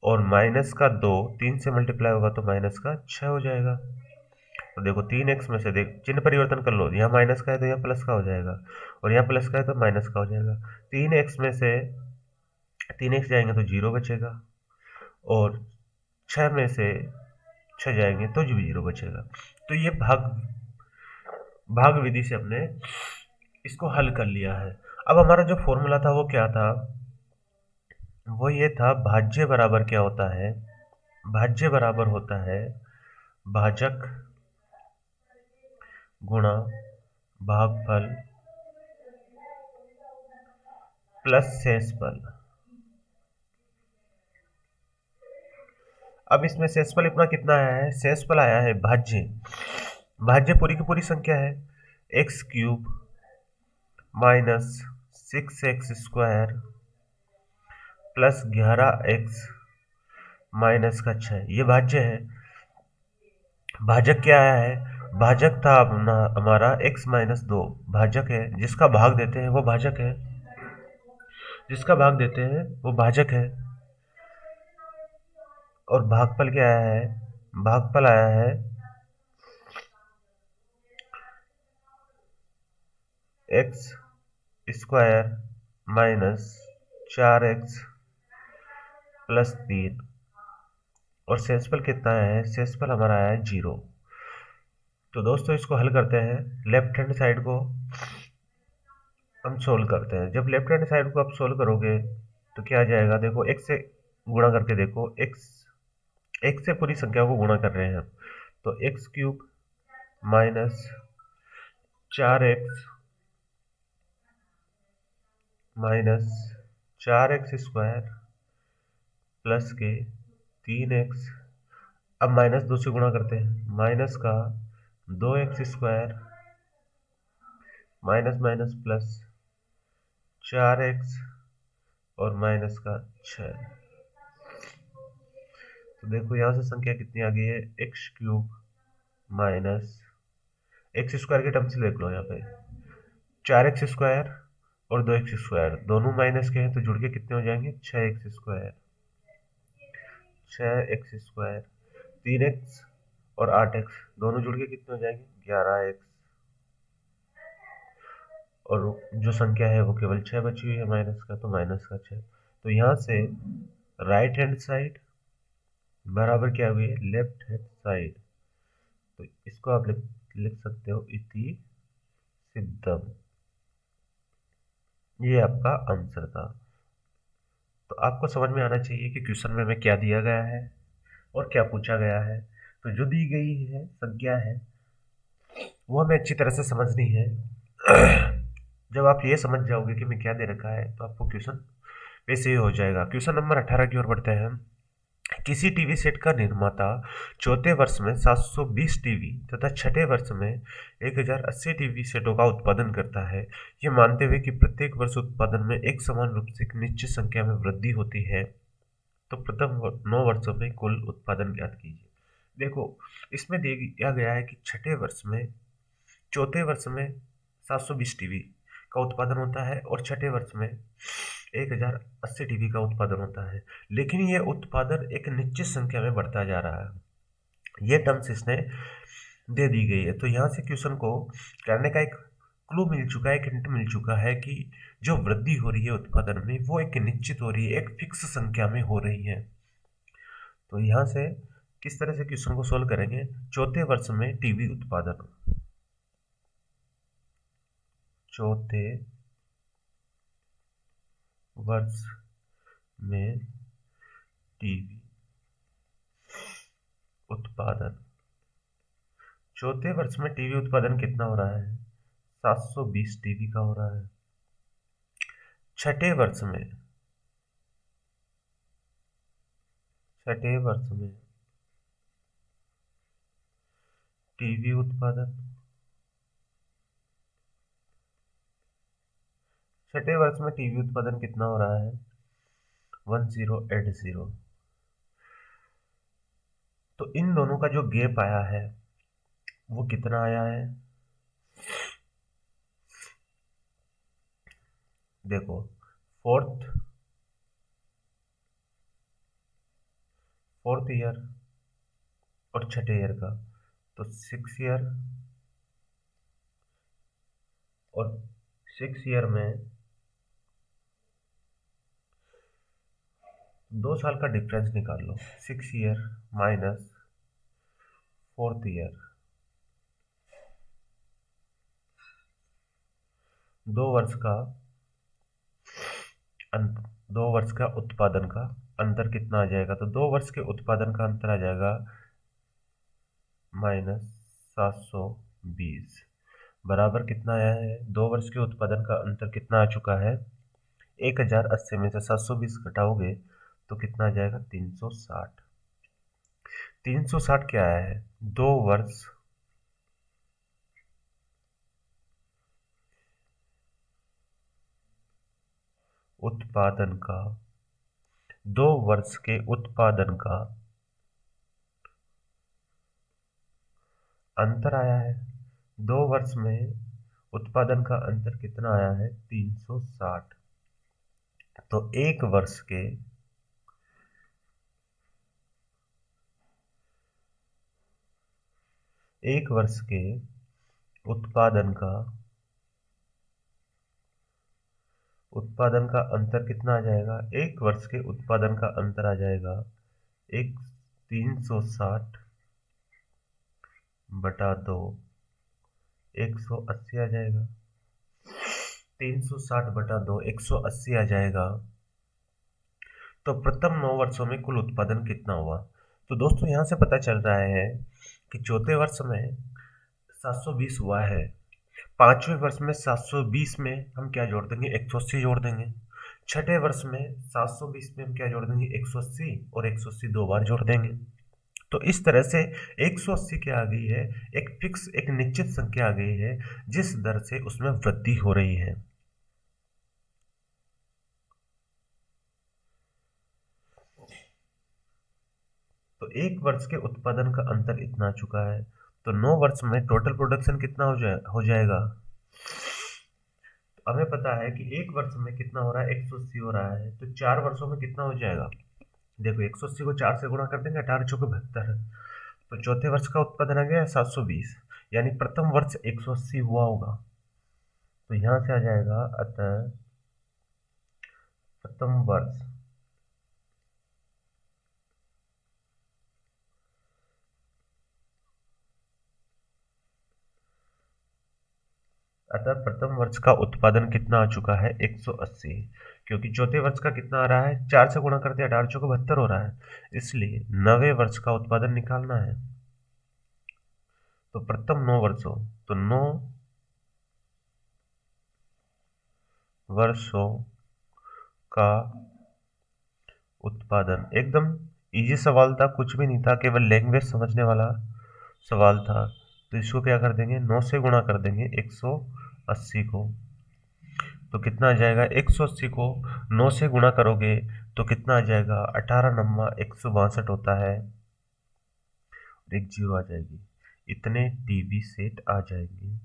और माइनस का 2, 3 से मल्टीप्लाई होगा तो माइनस का 6 हो जाएगा। तो देखो 3x में से देख चिन्ह परिवर्तन कर लो, यहाँ माइनस का है तो यहाँ प्लस का हो जाएगा और यहाँ प्लस का है तो माइनस का हो जाएगा। 3x में से 3x जाएंगे तो 0 बचेगा और 6 में से 6 जाएंगे तो 0 बचेगा। तो ये भाग विधि से हमने इसको हल कर लिया है। अब हमारा जो फॉर्मूला था वो क्या था? वो ये था, भाज्य बराबर क्या होता है? भाज्य बराबर होता है भाजक गुणा भागफल प्लस शेषफल। अब इसमें शेषफल अपना कितना आया है? शेषफल आया है भाज्य, भाज्य पूरी की पूरी संख्या है x³ minus 6x² plus 11x minus का 6, ये भाज्य है। भाजक क्या आया है? भाजक था अपना हमारा x - 2, भाजक है, जिसका भाग देते हैं वो भाजक है, जिसका भाग देते हैं वो भाजक है। और भागफल क्या आया है? भागफल आया है x² माइनस 4x प्लस 3 और शेषफल कितना है? शेषफल हमारा आया है 0। तो दोस्तों इसको हल करते हैं, लेफ्ट हैंड साइड को हम सोल्व करते हैं। जब लेफ्ट हैंड साइड को आप सोल्व करोगे तो क्या आ जाएगा? देखो x से गुणा करके देखो, x से पूरी संख्या को गुणा कर रहे हैं हम, तो x³ minus 4x minus 4x² plus के 3x, अब माइनस 2 से गुणा करते हैं, माइनस का 2x² minus minus plus 4x और माइनस का 6। तो देखो यहाँ से संख्या कितनी आ गई है? x³ माइनस x² के टर्म से देख लो, यहाँ पे 4x² और 2x² दोनों माइनस के हैं तो जुड़ के कितने हो जाएंगे? 6x², 6x², 3x और 8x दोनों जुड़ के कितने हो जाएंगे? 11x, और जो संख्या है वो केवल 6 बची हुई है माइनस का, तो माइनस का 6। तो यहाँ से राइट हैंड साइड बराबर क्या हुई है? Left hand side. तो इसको आप लिख सकते हो इति सिद्धम, ये आपका आंसर था। तो आपको समझ में आना चाहिए कि क्वेश्चन में हमें क्या दिया गया है और क्या पूछा गया है। तो जो दी गई है संख्या है वो हमें अच्छी तरह से समझनी है। जब आप ये समझ जाओगे कि मैं क्या दे रखा है तो आपको क्वेश्चन वैसे ही हो जाएगा। क्वेश्चन नंबर 18 की ओर बढ़ते हैं। किसी टीवी सेट का निर्माता चौथे वर्ष में 720 टीवी तथा छठे वर्ष में 1080 टीवी सेटों का उत्पादन करता है, ये मानते हुए कि प्रत्येक वर्ष उत्पादन में एक समान रूप से एक निश्चित संख्या में वृद्धि होती है। तो प्रथम 9 वर्षों में कुल उत्पादन ज्ञात कीजिए। देखो, इसमें दिया गया है कि छठे वर्ष में चौथे वर्ष में 720 टीवी का उत्पादन होता है और छठे वर्ष में 1080 टीवी का उत्पादन होता है, लेकिन ये उत्पादन एक निश्चित संख्या में बढ़ता जा रहा है। ये टर्म्स इसने दे दी गई है। तो यहाँ से क्वेश्चन को करने का एक क्लू मिल चुका है, एक हिंट मिल चुका है कि जो वृद्धि हो रही है उत्पादन में वो एक निश्चित हो रही है, एक फिक्स संख्या में हो रही है। तो यहाँ से किस तरह से क्वेश्चन को सोल्व करेंगे। चौथे वर्ष में टीवी उत्पादन, चौथे वर्ष में टीवी उत्पादन, चौथे वर्ष में टीवी उत्पादन कितना हो रहा है? 720 टीवी का हो रहा है। छठे वर्ष में टीवी उत्पादन, छठे वर्ष में टीवी उत्पादन कितना हो रहा है? 1080। तो इन दोनों का जो गैप आया है वो कितना आया है? देखो, फोर्थ ईयर और छठे ईयर का, तो 6 ईयर और 6 ईयर में 2 साल का डिफरेंस निकाल लो। 6 ईयर माइनस 4th ईयर, 2 वर्ष का 2 वर्ष का उत्पादन का अंतर कितना आ जाएगा? तो 2 वर्ष के उत्पादन का अंतर आ जाएगा -720 बराबर कितना आया है? 2 वर्ष के उत्पादन का अंतर कितना आ चुका है? 1080 में से 720 घटाओगे तो कितना आ जाएगा? 360। 360 क्या आया है? 2 वर्ष उत्पादन का, 2 वर्ष के उत्पादन का अंतर आया है। 2 वर्ष में उत्पादन का अंतर कितना आया है? 360। तो एक वर्ष के उत्पादन का अंतर कितना आ जाएगा? एक वर्ष के उत्पादन का अंतर आ जाएगा 360 बटा 2, 180 आ जाएगा। 360 बटा 2, 180 आ जाएगा। तो प्रथम 9 वर्षों में कुल उत्पादन कितना हुआ? तो दोस्तों यहाँ से पता चल रहा है कि चौथे वर्ष में 720 हुआ है, पांचवें वर्ष में 720 में हम क्या जोड़ देंगे? 180 जोड़ देंगे। छठे वर्ष में 720 में हम क्या जोड़ देंगे? 180 और 180 2 बार जोड़ देंगे। तो इस तरह से 180 क्या आ गई है? एक फिक्स, एक निश्चित संख्या आ गई है जिस दर से उसमें वृद्धि हो रही है। तो एक वर्ष के उत्पादन का अंतर इतना आ चुका है। तो 9 वर्ष में टोटल प्रोडक्शन कितना हो जाएगा? तो हमें पता है कि एक वर्ष में कितना हो रहा है? 180 हो रहा है। तो 4 वर्षों में कितना हो जाएगा? देखो, 180 को 4 से गुणा कर देंगे, 18 चौके 72। तो चौथे वर्ष का उत्पादन आ गया 720, यानी प्रथम वर्ष 180 हुआ होगा। तो यहाँ से आ जाएगा, अतः प्रथम वर्ष का उत्पादन कितना आ चुका है? 180, क्योंकि चौथे वर्ष का कितना आ रहा है? 4 से गुणा करते 18 चौके 72 हो रहा है, इसलिए 9वें वर्ष का उत्पादन निकालना है। तो प्रथम 9 वर्षों, तो 9 वर्षों का उत्पादन एकदम इजी सवाल था, कुछ भी नहीं था, केवल लैंग्वेज समझने वाला सवाल था। तो इसको क्या कर देंगे, 9 से गुणा कर देंगे 180 को। तो कितना आ जाएगा, 180 को 9 से गुणा करोगे तो कितना आ जाएगा, 18 नम्मा 162 होता है, और एक जीरो आ जाएगी। इतने टीवी सेट आ जाएंगे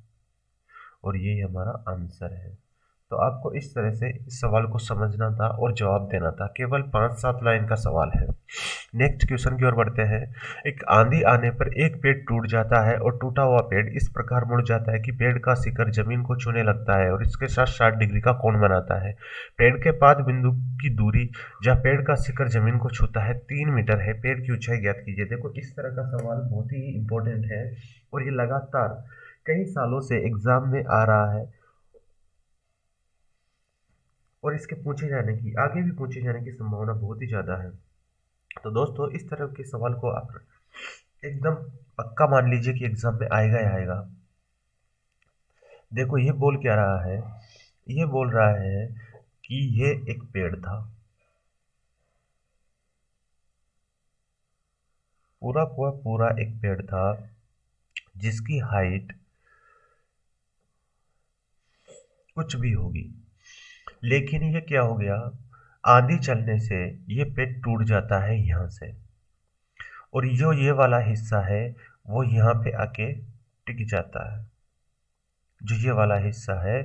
और यही हमारा आंसर है। तो आपको इस तरह से इस सवाल को समझना था और जवाब देना था। केवल 5-7 लाइन का सवाल है। नेक्स्ट क्वेश्चन की ओर बढ़ते हैं। एक आंधी आने पर एक पेड़ टूट जाता है और टूटा हुआ पेड़ इस प्रकार मुड़ जाता है कि पेड़ का शिखर जमीन को छूने लगता है और इसके साथ 60 डिग्री का कोण बनाता है। पेड़ के पाद बिंदु की दूरी जहाँ पेड़ का शिखर जमीन को छूता है 3 मीटर है। पेड़ की ऊंचाई ज्ञात कीजिए। देखो इस तरह का सवाल बहुत ही इंपॉर्टेंट है और ये लगातार कई सालों से एग्जाम में आ रहा है और इसके पूछे जाने की, आगे भी पूछे जाने की संभावना बहुत ही ज़्यादा है। तो दोस्तों इस तरह के सवाल को आप एकदम पक्का मान लीजिए कि एग्जाम में आएगा ही आएगा। देखो ये बोल क्या रहा है, ये बोल रहा है कि ये एक पेड़ था, पूरा पूरा पूरा एक पेड़ था जिसकी हाइट कुछ भी होगी, लेकिन ये क्या हो गया, आंधी चलने से ये पेड़ टूट जाता है यहाँ से, और जो ये वाला हिस्सा है वो यहाँ पे आके टिक जाता है। जो ये वाला हिस्सा है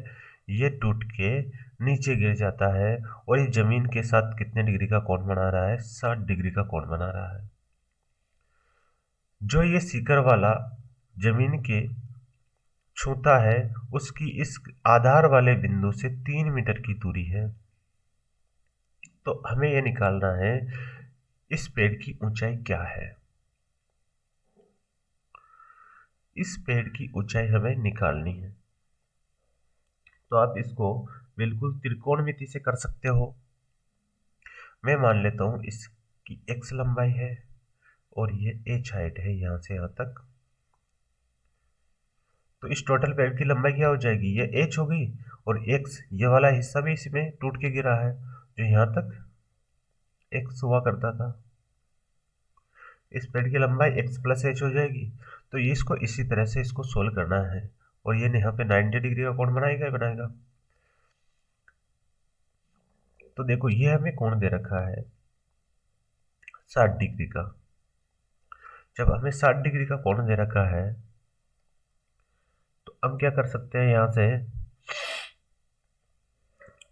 ये टूट के नीचे गिर जाता है और ये जमीन के साथ कितने डिग्री का कोण बना रहा है, 60 डिग्री का कोण बना रहा है। जो ये शिखर वाला जमीन के छूता है उसकी इस आधार वाले बिंदु से 3 मीटर की दूरी है। तो हमें यह निकालना है इस पेड़ की ऊंचाई क्या है। इस पेड़ की ऊंचाई हमें निकालनी है। तो आप इसको बिल्कुल त्रिकोणमिति से कर सकते हो। मैं मान लेता हूं इसकी x लंबाई है और ये h हाइट है यहाँ से यहाँ तक। तो इस टोटल पेड़ की लंबाई क्या हो जाएगी, ये h होगी और x ये वाला हिस्सा भी इसमें टूट के गिरा है जो यहाँ तक x हुआ करता था। इस पेड़ की लंबाई x प्लस h हो जाएगी। तो ये इसको इसी तरह से इसको सोल्व करना है और ये यहाँ पे 90 डिग्री का कोण बनाएगा ही बनाएगा। तो देखो ये हमें कोण दे रखा है 60 डिग्री का। जब हमें 60 डिग्री का कोण दे रखा है तो हम क्या कर सकते हैं, यहाँ से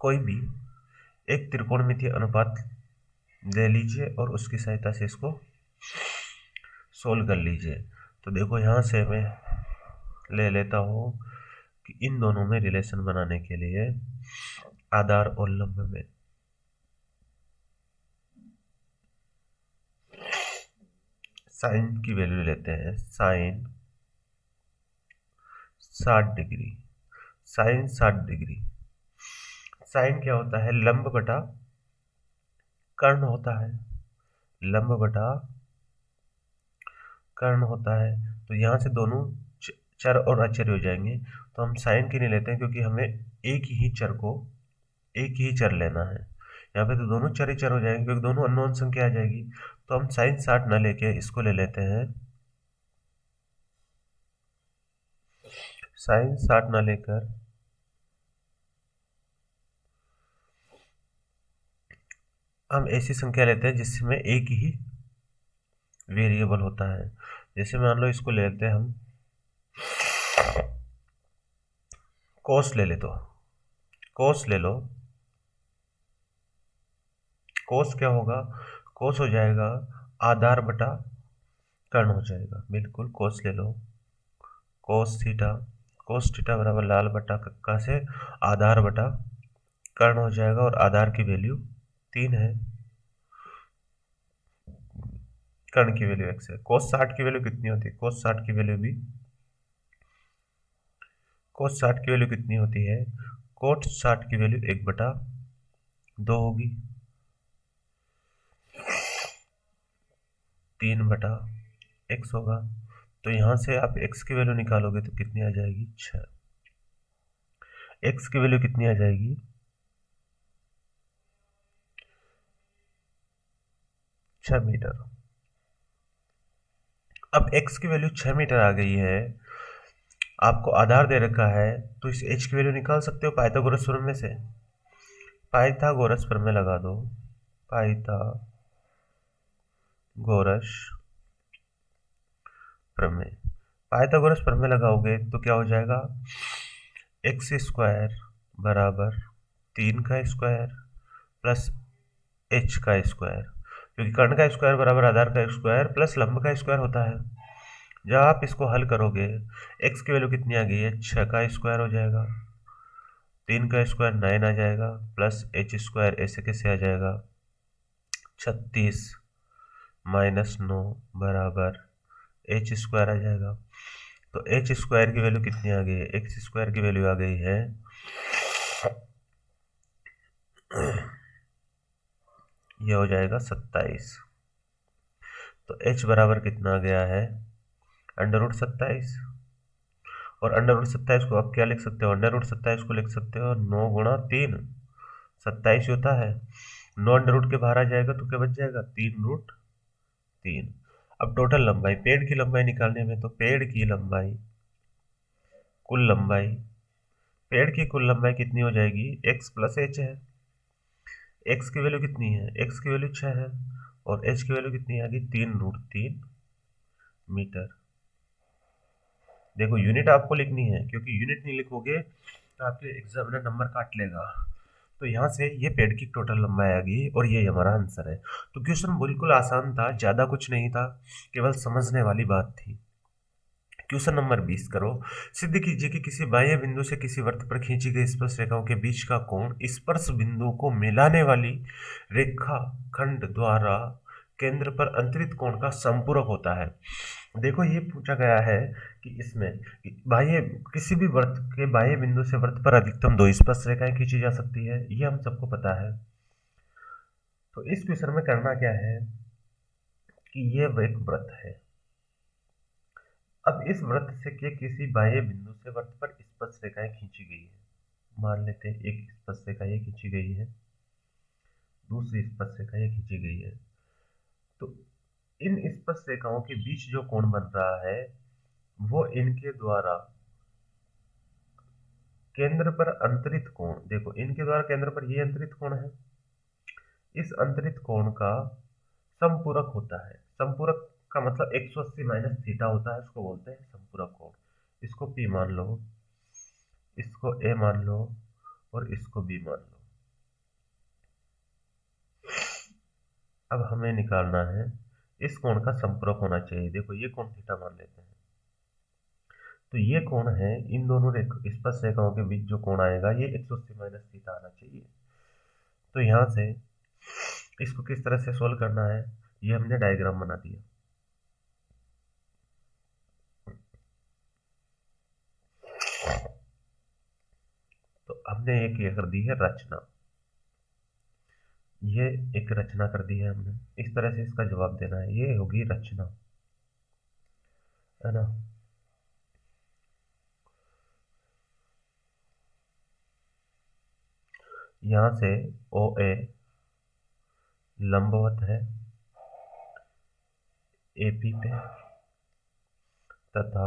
कोई भी एक त्रिकोणमितीय अनुपात ले लीजिए और उसकी सहायता से इसको सोल्व कर लीजिए। तो देखो यहाँ से मैं ले लेता हूँ कि इन दोनों में रिलेशन बनाने के लिए आधार और लंब में साइन की वैल्यू लेते हैं। Sine 60 degree, sine 60 degree. Sine क्या होता है, लंब बटा कर्ण होता है, लंब बटा कर्ण होता है। तो यहाँ से दोनों चर और अचर हो जाएंगे। तो हम साइन की नहीं लेते हैं क्योंकि हमें एक ही चर को एक ही चर लेना है। यहाँ पे तो दोनों चर ही चर हो जाएंगे क्योंकि दोनों अननोन संख्या आ जाएगी। तो हम साइन 60 ना लेके इसको ले लेते हैं, साइन 60 ना लेकर हम ऐसी संख्या लेते हैं जिसमें एक ही वेरिएबल होता है। जैसे मान लो इसको ले लेते हैं हम कोस ले ले, तो कोस ले लो। कोस क्या होगा, कोस हो जाएगा आधार बटा कर्ण हो जाएगा। बिल्कुल कोस ले लो, कोस थीटा, कोस थीटा बराबर लाल बटा कक्का से आधार बटा कर्ण हो जाएगा और आधार की वैल्यू 3 है, कर्ण की वैल्यू x है। कोस 60 की वैल्यू कितनी होती है, कोस 60 की वैल्यू भी, कोस 60 की वैल्यू कितनी होती है, कोट 60 की वैल्यू 1/2 होगी, 3/x होगा। तो यहाँ से आप x की वैल्यू निकालोगे तो कितनी आ जाएगी, 6। x की वैल्यू कितनी आ जाएगी, 6 मीटर। अब x की वैल्यू 6 मीटर आ गई है, आपको आधार दे रखा है, तो इस h की वैल्यू निकाल सकते हो पाइथागोरस प्रमेय में से। पाइथागोरस प्रमेय लगा दो, पाइथागोरस प्रमेय। पाइथागोरस प्रमेय लगाओगे तो क्या हो जाएगा, एक्स स्क्वायर बराबर 3 का स्क्वायर प्लस h का स्क्वायर, क्योंकि कर्ण का स्क्वायर बराबर आधार का स्क्वायर प्लस लंब का स्क्वायर होता है। जब आप इसको हल करोगे, x की वैल्यू कितनी आ गई है, 6 का स्क्वायर हो जाएगा, 3 का स्क्वायर 9 आ जाएगा, प्लस h स्क्वायर ऐसे कैसे आ जाएगा, 36 माइनस 9 बराबर h स्क्वायर आ जाएगा। तो h स्क्वायर की वैल्यू कितनी आ गई है, x स्क्वायर की वैल्यू आ गई है ये हो जाएगा 27। तो h बराबर कितना आ गया है, √27। और √27 को आप क्या लिख सकते हो, √27 को लिख सकते हो 9 गुणा 3, 27 होता है। 9 अंडर रूट के बाहर आ जाएगा तो क्या बच जाएगा, 3√3। अब टोटल लंबाई, पेड़ की लंबाई निकालने में, तो पेड़ की लंबाई, कुल लंबाई, पेड़ की कुल लंबाई कितनी हो जाएगी, x प्लस h है। x की वैल्यू कितनी है, x की वैल्यू 6 है, और h की वैल्यू कितनी आ गई, 3√3 मीटर। देखो यूनिट आपको लिखनी है, क्योंकि यूनिट नहीं लिखोगे तो आपके एग्जामिनर नंबर काट लेगा। तो यहाँ से ये पेड़ की टोटल लंबाई आ गई और ये हमारा आंसर है। तो क्वेश्चन बिल्कुल आसान था, ज़्यादा कुछ नहीं था, केवल समझने वाली बात थी। क्वेश्चन नंबर 20 करो। सिद्ध कीजिए कि किसी बाह्य बिंदु से किसी वृत्त पर खींची गई स्पर्श रेखाओं के बीच का कोण स्पर्श बिंदु को मिलाने वाली रेखा खंड द्वारा केंद्र पर अंतरित कोण का संपूरक होता है। देखो ये पूछा गया है कि इसमें बाह्य किसी भी वृत्त के बाह्य बिंदु से वृत्त पर अधिकतम 2 स्पर्श रेखाएं खींची जा सकती है, ये हम सबको पता है। तो इस क्वेश्चन में करना क्या है कि ये एक वृत्त है। अब इस वृत्त से के किसी बाह्य बिंदु से वृत्त पर स्पर्श रेखाएं खींची गई है। मान लेते हैं एक स्पर्श रेखा ये खींची गई है, दूसरी स्पर्श रेखा ये खींची गई है। तो इन स्पर्श रेखाओं के बीच जो कोण बन रहा है वो इनके द्वारा केंद्र पर अंतरित कोण, देखो इनके द्वारा केंद्र पर ये अंतरित कोण है, इस अंतरित कोण का संपूरक होता है। संपूरक का मतलब 180 माइनस थीटा होता है, इसको बोलते हैं संपूरक कोण। इसको P मान लो, इसको A मान लो और इसको B मान लो। अब हमें निकालना है इस कोण का संपूरक होना चाहिए। देखो ये कोण थीटा मान लेते हैं, तो ये कोण है इन दोनों स्पर्श रेखाओं के बीच जो कोण आएगा ये 180 माइनस थीटा आना चाहिए। तो यहाँ से इसको किस तरह से सोल्व करना है, ये हमने डायग्राम बना दिया। तो हमने एक ये कर दी है रचना, ये एक रचना कर दी है हमने, इस तरह से इसका जवाब देना है, ये होगी रचना, है ना। यहां से OA लंबवत है AP पे, तथा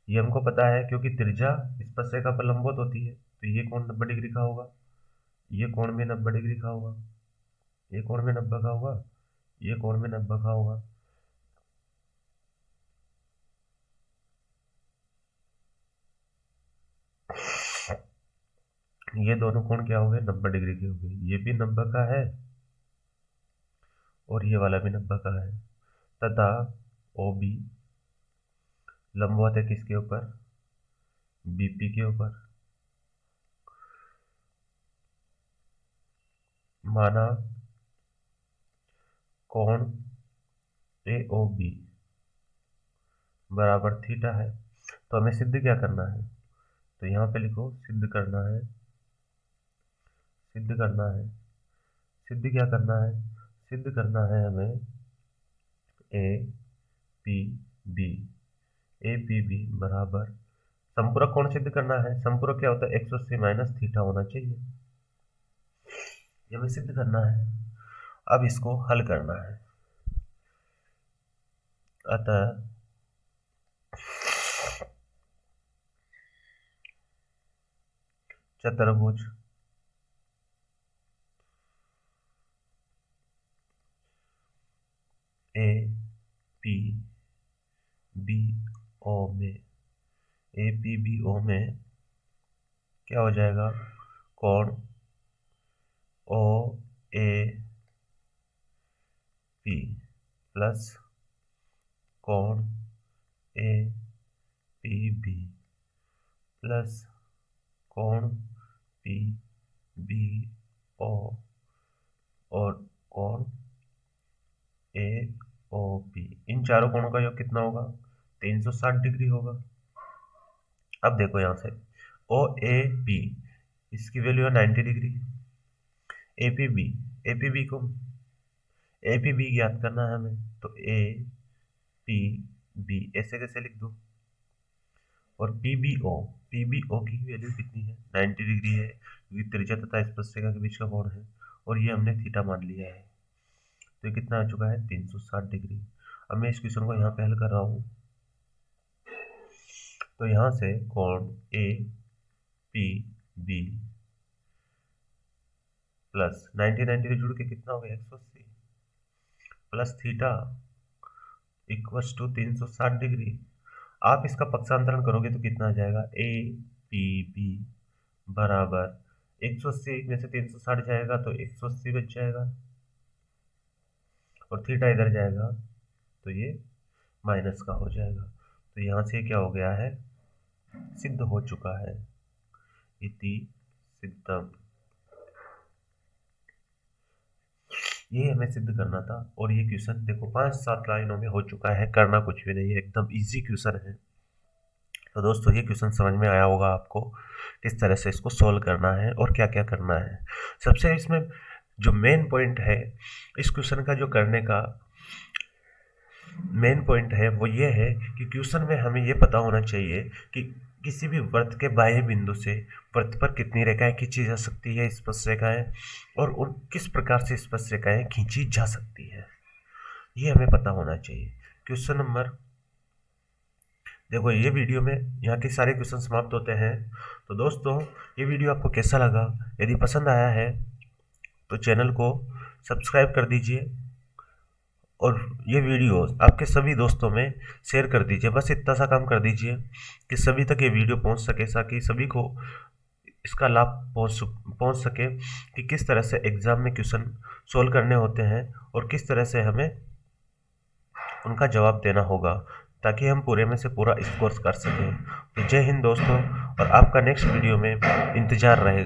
ये हमको पता है क्योंकि त्रिज्या स्पर्श रेखा पर लंबवत होती है, तो ये कोण 90 डिग्री का होगा, ये कोण भी 90 डिग्री का होगा, ये कोण भी 90 का होगा, ये कोण भी 90 का होगा। ये दोनों कोण क्या हो गए, 90 डिग्री के हो गए। ये भी 90 का है और ये वाला भी 90 का है, तथा OB लंबवत है किसके ऊपर, BP के ऊपर। माना कोण AOB बराबर थीटा है, तो हमें सिद्ध क्या करना है, तो यहाँ पे लिखो सिद्ध करना है, सिद्ध करना है, सिद्ध क्या करना है, सिद्ध करना है हमें APB बराबर, संपूरक कोण सिद्ध करना है। संपूरक क्या होता है, 180 माइनस थीटा होना चाहिए, ये हमें सिद्ध करना है। अब इसको हल करना है। अतः चतुर्भुज ए पी बी ओ में APBO में क्या हो जाएगा, कोण OAP प्लस कोण APB प्लस कोण PBO और कोण AOP, इन चारों कोणों का योग कितना होगा, 360 डिग्री होगा। अब देखो यहाँ से OAP इसकी वैल्यू है 90 डिग्री। APB को APB ज्ञात करना है हमें, तो APB ऐसे कैसे लिख दो। और PBO की वैल्यू कितनी है, 90 डिग्री है, क्योंकि त्रिज्या तथा स्पर्शरेखा के बीच का कोण है और ये हमने थीटा मान लिया है। तो ये कितना आ चुका है, 360 डिग्री। अब मैं इस क्वेश्चन को यहाँ पे हल कर रहा हूँ। तो यहाँ से कोण APB प्लस 90 जुड़ के कितना हो गया, 180 plus theta equals to 360 degree. आप इसका पक्षांतरण करोगे तो कितना आ जाएगा, APB बराबर 180 में से 360 जाएगा तो 180 बच जाएगा और थीटा इधर जाएगा तो ये माइनस का हो जाएगा। तो यहाँ से क्या हो गया है, सिद्ध हो चुका है, इति सिद्धम। ये हमें सिद्ध करना था और ये क्वेश्चन देखो 5-7 लाइनों में हो चुका है, करना कुछ भी नहीं है, एकदम इजी क्वेश्चन है। तो दोस्तों ये क्वेश्चन समझ में आया होगा आपको किस तरह से इसको सोल्व करना है और क्या क्या करना है। सबसे इसमें जो मेन पॉइंट है इस क्वेश्चन का, जो करने का मेन पॉइंट है वो ये है कि क्वेश्चन में हमें ये पता होना चाहिए कि किसी भी वृत्त के बाह्य बिंदु से वृत्त पर कितनी रेखाएं खींची जा सकती है, स्पर्श रेखाएं, और उन किस प्रकार से स्पर्श रेखाएं खींची जा सकती है, ये हमें पता होना चाहिए। क्वेश्चन नंबर, देखो ये वीडियो में यहाँ के सारे क्वेश्चन समाप्त होते हैं। तो दोस्तों ये वीडियो आपको कैसा लगा, यदि पसंद आया है तो चैनल को सब्सक्राइब कर दीजिए और ये वीडियो आपके सभी दोस्तों में शेयर कर दीजिए। बस इतना सा काम कर दीजिए कि सभी तक ये वीडियो पहुंच सके, ताकि सभी को इसका लाभ पहुंच सके कि किस तरह से एग्ज़ाम में क्वेश्चन सोल्व करने होते हैं और किस तरह से हमें उनका जवाब देना होगा, ताकि हम पूरे में से पूरा स्कोर कर सकें। तो जय हिंद दोस्तों, और आपका नेक्स्ट वीडियो में इंतज़ार रहेगा।